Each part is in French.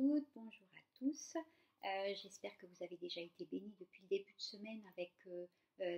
toutes, bonjour à tous. J'espère que vous avez déjà été bénis depuis le début de semaine avec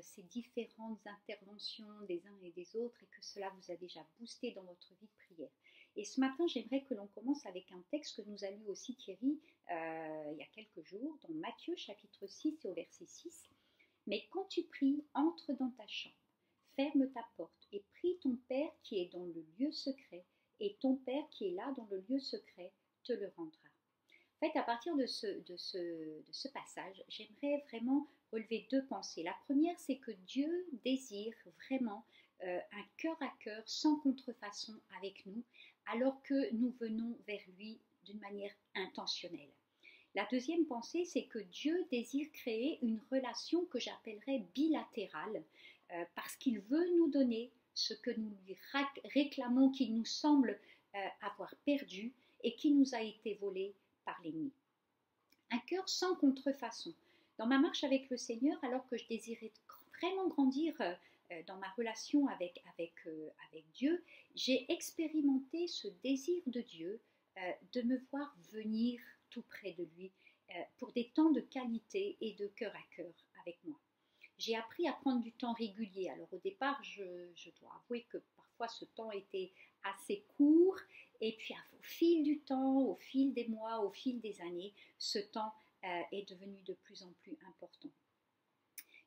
ces différentes interventions des uns et des autres et que cela vous a déjà boosté dans votre vie de prière. Et ce matin, j'aimerais que l'on commence avec un texte que nous a lu aussi Thierry il y a quelques jours dans Matthieu chapitre 6 et au verset 6. Mais quand tu pries, entre dans ta chambre, ferme ta porte et prie ton Père qui est dans le lieu secret, et ton Père qui est là dans le lieu secret te le rendra. En fait, à partir de ce passage, j'aimerais vraiment relever deux pensées. La première, c'est que Dieu désire vraiment un cœur à cœur, sans contrefaçon avec nous, alors que nous venons vers lui d'une manière intentionnelle. La deuxième pensée, c'est que Dieu désire créer une relation que j'appellerais bilatérale, parce qu'il veut nous donner ce que nous lui réclamons, qu'il nous semble avoir perdu et qui nous a été volé par l'ennemi. Un cœur sans contrefaçon. Dans ma marche avec le Seigneur, alors que je désirais vraiment grandir dans ma relation avec Dieu, j'ai expérimenté ce désir de Dieu de me voir venir tout près de lui pour des temps de qualité et de cœur à cœur avec moi. J'ai appris à prendre du temps régulier. Alors au départ, je dois avouer que parfois ce temps était assez court et puis au fil du temps, au fil des mois, au fil des années, ce temps est devenu de plus en plus important.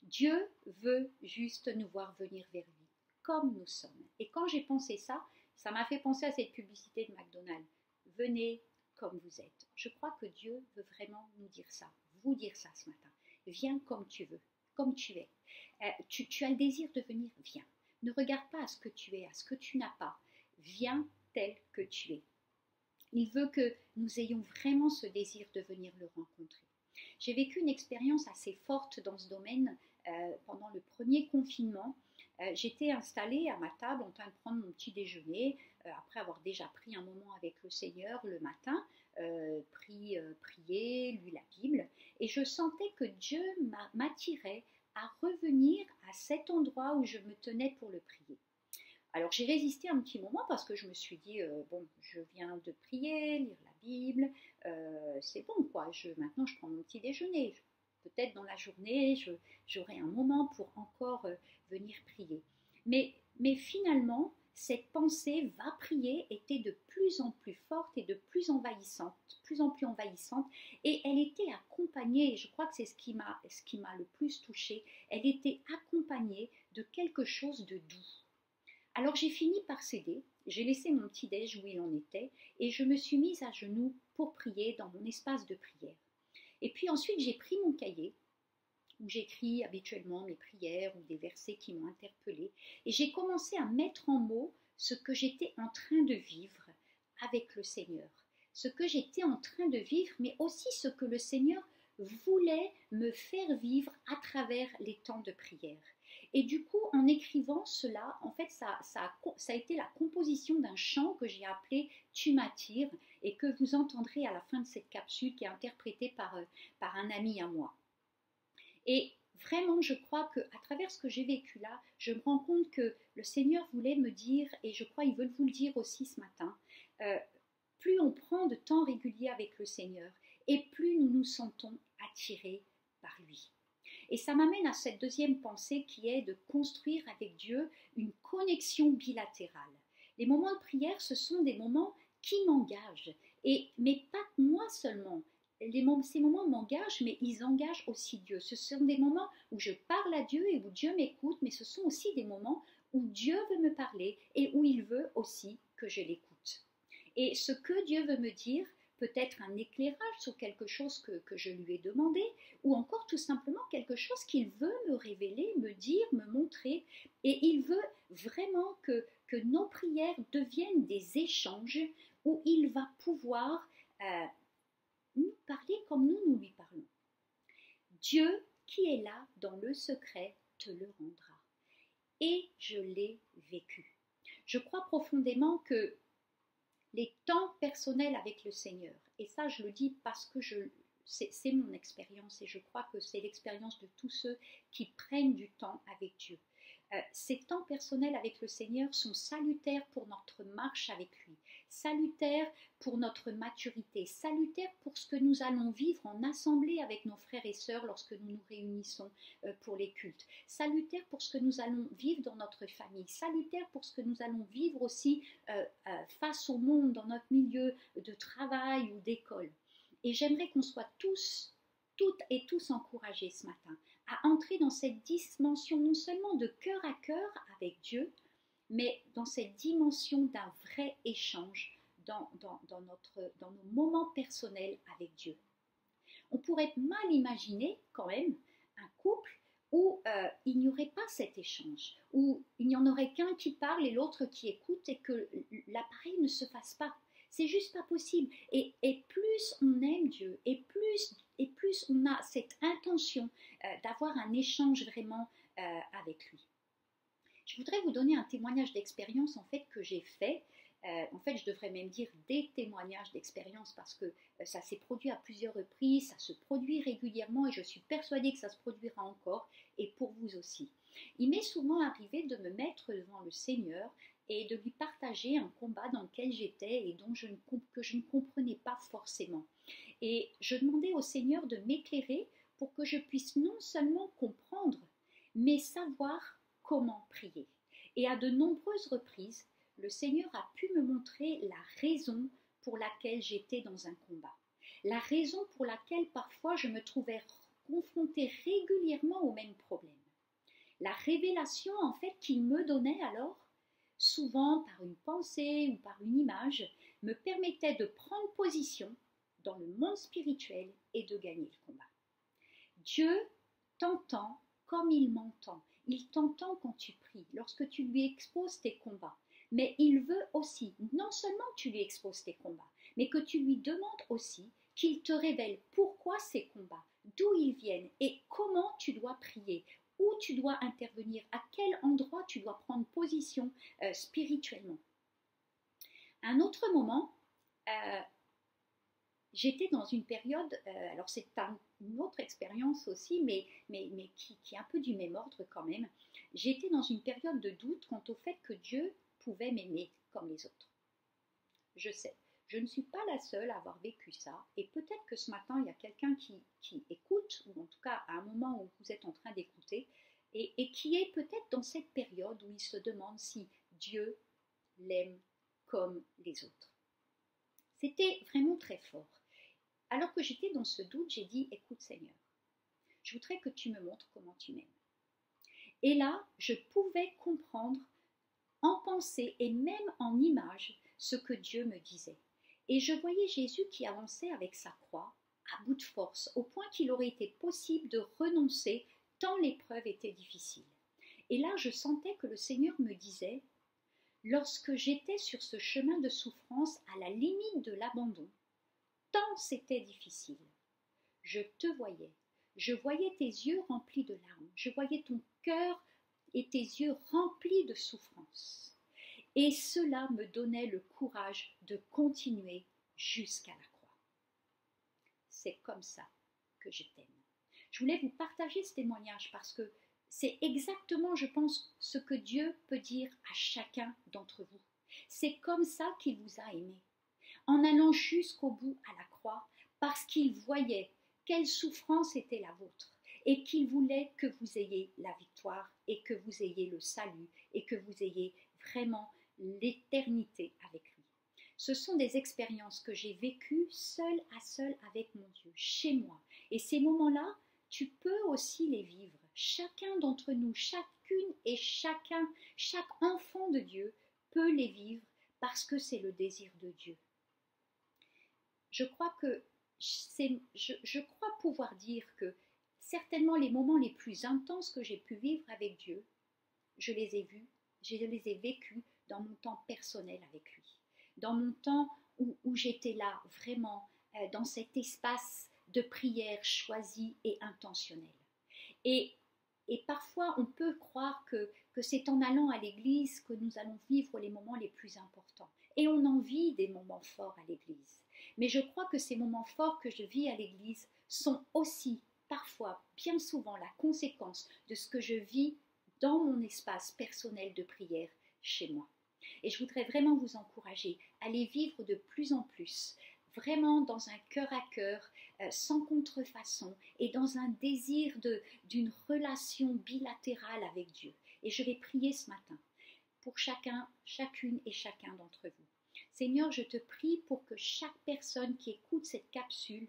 Dieu veut juste nous voir venir vers lui, comme nous sommes. Et quand j'ai pensé ça, ça m'a fait penser à cette publicité de McDonald's. Venez comme vous êtes. Je crois que Dieu veut vraiment nous dire ça, vous dire ça ce matin. Viens comme tu veux, comme tu es. Tu as le désir de venir, viens. Ne regarde pas à ce que tu es, à ce que tu n'as pas. Viens tel que tu es. Il veut que nous ayons vraiment ce désir de venir le rencontrer. J'ai vécu une expérience assez forte dans ce domaine pendant le premier confinement. J'étais installée à ma table en train de prendre mon petit déjeuner, après avoir déjà pris un moment avec le Seigneur le matin, prié, lu la Bible, et je sentais que Dieu m'attirait à revenir à cet endroit où je me tenais pour le prier. Alors j'ai résisté un petit moment parce que je me suis dit, bon, je viens de prier, lire la Bible, c'est bon quoi, maintenant je prends mon petit déjeuner. Peut-être dans la journée, j'aurai un moment pour encore venir prier. Mais finalement, cette pensée va prier était de plus en plus forte et de plus en plus envahissante, et elle était accompagnée, et je crois que c'est ce qui m'a le plus touchée, elle était accompagnée de quelque chose de doux. Alors j'ai fini par céder, j'ai laissé mon petit déj où il en était et je me suis mise à genoux pour prier dans mon espace de prière. Et puis ensuite j'ai pris mon cahier où j'écris habituellement mes prières ou des versets qui m'ont interpellée et j'ai commencé à mettre en mots ce que j'étais en train de vivre avec le Seigneur. Ce que j'étais en train de vivre, mais aussi ce que le Seigneur voulait me faire vivre à travers les temps de prière. Et du coup, en écrivant cela, en fait, ça a été la composition d'un chant que j'ai appelé « Tu m'attires » et que vous entendrez à la fin de cette capsule qui est interprétée par un ami à moi. Et vraiment, je crois qu'à travers ce que j'ai vécu là, je me rends compte que le Seigneur voulait me dire, et je crois qu'il veut vous le dire aussi ce matin, plus on prend de temps régulier avec le Seigneur, et plus nous nous sentons attirés par lui. Et ça m'amène à cette deuxième pensée qui est de construire avec Dieu une connexion bilatérale. Les moments de prière, ce sont des moments qui m'engagent, mais pas moi seulement. Ces moments m'engagent, mais ils engagent aussi Dieu. Ce sont des moments où je parle à Dieu et où Dieu m'écoute, mais ce sont aussi des moments où Dieu veut me parler et où il veut aussi que je l'écoute. Et ce que Dieu veut me dire, peut-être un éclairage sur quelque chose que je lui ai demandé, ou encore tout simplement quelque chose qu'il veut me révéler, me dire, me montrer. Et il veut vraiment que nos prières deviennent des échanges où il va pouvoir nous parler comme nous lui parlons. Dieu qui est là dans le secret te le rendra. Et je l'ai vécu. Je crois profondément que les temps personnels avec le Seigneur, et ça je le dis parce que c'est mon expérience et je crois que c'est l'expérience de tous ceux qui prennent du temps avec Dieu. Ces temps personnels avec le Seigneur sont salutaires pour notre marche avec lui. salutaire pour notre maturité, salutaire pour ce que nous allons vivre en assemblée avec nos frères et sœurs lorsque nous nous réunissons pour les cultes, salutaire pour ce que nous allons vivre dans notre famille, salutaire pour ce que nous allons vivre aussi face au monde, dans notre milieu de travail ou d'école. Et j'aimerais qu'on soit toutes et tous encouragés ce matin à entrer dans cette dimension non seulement de cœur à cœur avec Dieu, mais dans cette dimension d'un vrai échange dans nos moments personnels avec Dieu. On pourrait mal imaginer quand même un couple où il n'y aurait pas cet échange, où il n'y en aurait qu'un qui parle et l'autre qui écoute et que l'appareil ne se fasse pas. C'est juste pas possible. Et plus on aime Dieu, et plus on a cette intention d'avoir un échange vraiment avec lui. Je voudrais vous donner un témoignage d'expérience en fait que j'ai fait. En fait, je devrais même dire des témoignages d'expérience parce que ça s'est produit à plusieurs reprises, ça se produit régulièrement et je suis persuadée que ça se produira encore et pour vous aussi. Il m'est souvent arrivé de me mettre devant le Seigneur et de lui partager un combat dans lequel j'étais et que je ne comprenais pas forcément. Et je demandais au Seigneur de m'éclairer pour que je puisse non seulement comprendre, mais savoir comment prier. Et à de nombreuses reprises, le Seigneur a pu me montrer la raison pour laquelle j'étais dans un combat. La raison pour laquelle parfois je me trouvais confrontée régulièrement au même problème. La révélation en fait qu'il me donnait alors, souvent par une pensée ou par une image, me permettait de prendre position dans le monde spirituel et de gagner le combat. Dieu t'entend comme il m'entend. Il t'entend quand tu pries, lorsque tu lui exposes tes combats. Mais il veut aussi, non seulement que tu lui exposes tes combats, mais que tu lui demandes aussi qu'il te révèle pourquoi ces combats, d'où ils viennent et comment tu dois prier, où tu dois intervenir, à quel endroit tu dois prendre position spirituellement. Un autre moment, j'étais dans une période, alors c'est une autre expérience aussi, mais qui est un peu du même ordre quand même. J'étais dans une période de doute quant au fait que Dieu pouvait m'aimer comme les autres. Je sais, je ne suis pas la seule à avoir vécu ça, et peut-être que ce matin, il y a quelqu'un qui écoute, ou en tout cas à un moment où vous êtes en train d'écouter, et qui est peut-être dans cette période où il se demande si Dieu l'aime comme les autres. C'était vraiment très fort. Alors que j'étais dans ce doute, j'ai dit, écoute Seigneur, je voudrais que tu me montres comment tu m'aimes. Et là, je pouvais comprendre en pensée et même en image ce que Dieu me disait. Et je voyais Jésus qui avançait avec sa croix à bout de force, au point qu'il aurait été possible de renoncer tant l'épreuve était difficile. Et là, je sentais que le Seigneur me disait, lorsque j'étais sur ce chemin de souffrance à la limite de l'abandon, tant c'était difficile, je te voyais, je voyais tes yeux remplis de larmes, je voyais ton cœur et tes yeux remplis de souffrance. Et cela me donnait le courage de continuer jusqu'à la croix. C'est comme ça que je t'aime. Je voulais vous partager ce témoignage parce que c'est exactement, je pense, ce que Dieu peut dire à chacun d'entre vous. C'est comme ça qu'il vous a aimé, en allant jusqu'au bout à la croix, parce qu'il voyait quelle souffrance était la vôtre et qu'il voulait que vous ayez la victoire et que vous ayez le salut et que vous ayez vraiment l'éternité avec lui. Ce sont des expériences que j'ai vécues seule à seule avec mon Dieu, chez moi. Et ces moments-là, tu peux aussi les vivre. Chacun d'entre nous, chacune et chacun, chaque enfant de Dieu peut les vivre parce que c'est le désir de Dieu. Je crois pouvoir dire que certainement les moments les plus intenses que j'ai pu vivre avec Dieu, je les ai vécus dans mon temps personnel avec lui. Dans mon temps où j'étais là, vraiment, dans cet espace de prière choisi et intentionnel. Et parfois, on peut croire que c'est en allant à l'église que nous allons vivre les moments les plus importants. Et on en vit des moments forts à l'église. Mais je crois que ces moments forts que je vis à l'église sont aussi, parfois, bien souvent, la conséquence de ce que je vis dans mon espace personnel de prière chez moi. Et je voudrais vraiment vous encourager à les vivre de plus en plus, vraiment dans un cœur à cœur, sans contrefaçon et dans un désir d'une relation bilatérale avec Dieu. Et je vais prier ce matin pour chacun, chacune et chacun d'entre vous. Seigneur, je te prie pour que chaque personne qui écoute cette capsule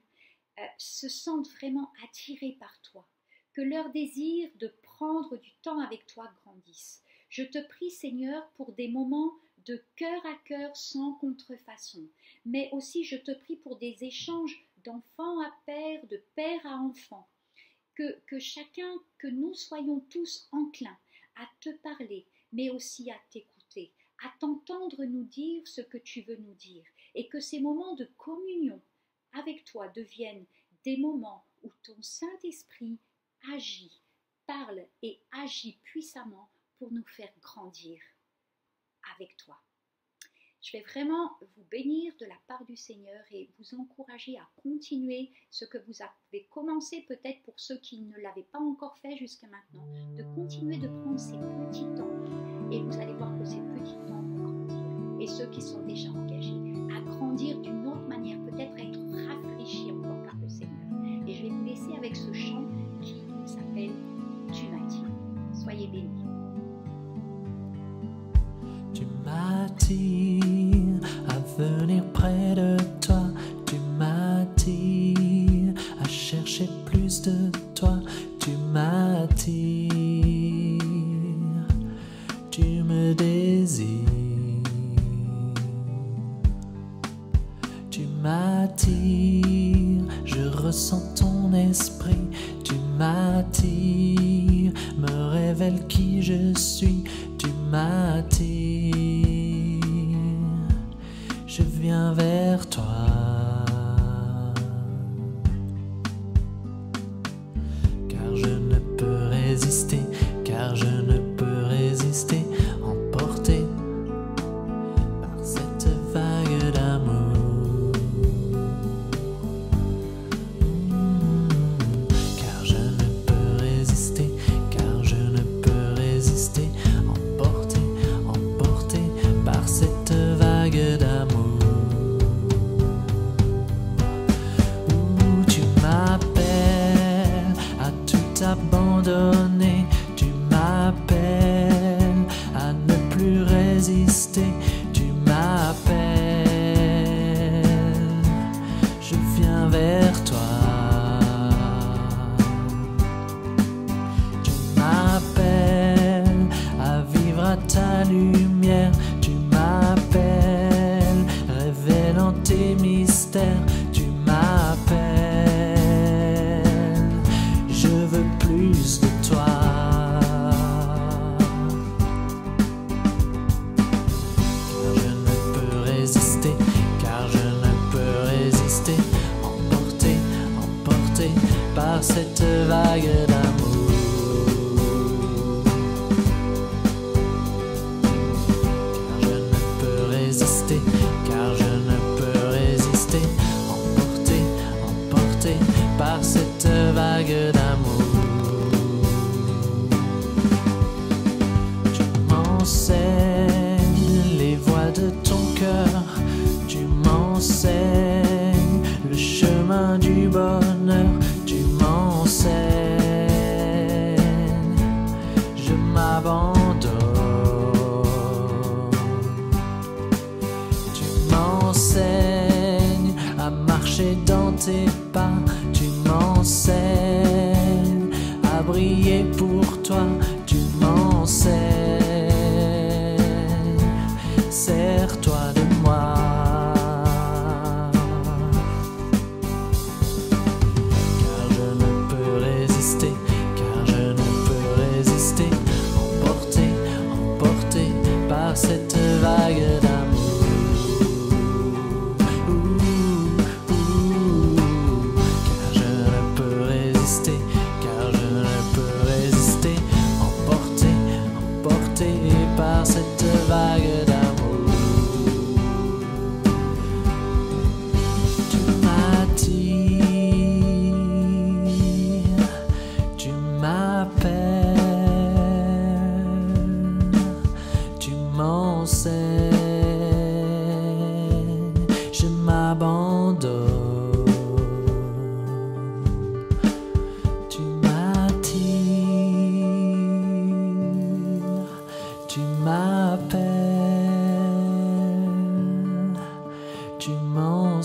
se sente vraiment attirée par toi, que leur désir de prendre du temps avec toi grandisse. Je te prie, Seigneur, pour des moments de cœur à cœur sans contrefaçon, mais aussi je te prie pour des échanges d'enfant à père, de père à enfant, que chacun, que nous soyons tous enclins à te parler, mais aussi à t'écouter, à t'entendre nous dire ce que tu veux nous dire, et que ces moments de communion avec toi deviennent des moments où ton Saint-Esprit agit, parle et agit puissamment pour nous faire grandir avec toi. Je vais vraiment vous bénir de la part du Seigneur et vous encourager à continuer ce que vous avez commencé, peut-être pour ceux qui ne l'avaient pas encore fait jusqu'à maintenant, de continuer de prendre ces petits temps et vous allez voir que ces petits temps vont grandir. Et ceux qui sont déjà engagés à grandir d'une autre manière, peut-être à être rafraîchis encore par le Seigneur. Et je vais vous laisser avec ce chant qui s'appelle « Tu m'attires ». Soyez bénis. Tu m'attires à venir près de toi, tu m'attires à chercher plus de toi, tu m'attires, tu me désires, tu m'attires, je ressens ton esprit, tu m'attires, me révèle qui je suis, tu m'attires, je viens vers toi. Car je ne peux résister, car je ne peux résister, emporté par cette vague d'amour. Car je ne peux résister, car je ne peux résister, emporté par cette vague d'amour. Où tu m'appelles à tout abandonner, tu m'appelles à ne plus résister, tu m'appelles, je viens vers toi. Tu m'appelles à vivre à ta lumière, tu m'appelles, révélant tes mystères, tu m'appelles, je veux plus de toi. Car je ne peux résister, car je ne peux résister, emporté par cette vague d'amour. Car je ne peux résister, car je ne peux résister, emporté par cette vague d'amour. Tu m'enseignes les voies de ton cœur, tu m'enseignes le chemin du bonheur, tu m'enseignes, je m'abandonne. Tu m'enseignes à marcher dans tes pas, tu m'enseignes à briller pour toi, tu m'enseignes, sers-toi de moi. Car je ne peux résister, car je ne peux résister, emporté par cette vague d'amour. Car je ne peux résister, car je ne peux résister,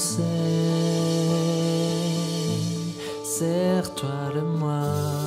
danser. Serre-toi de moi.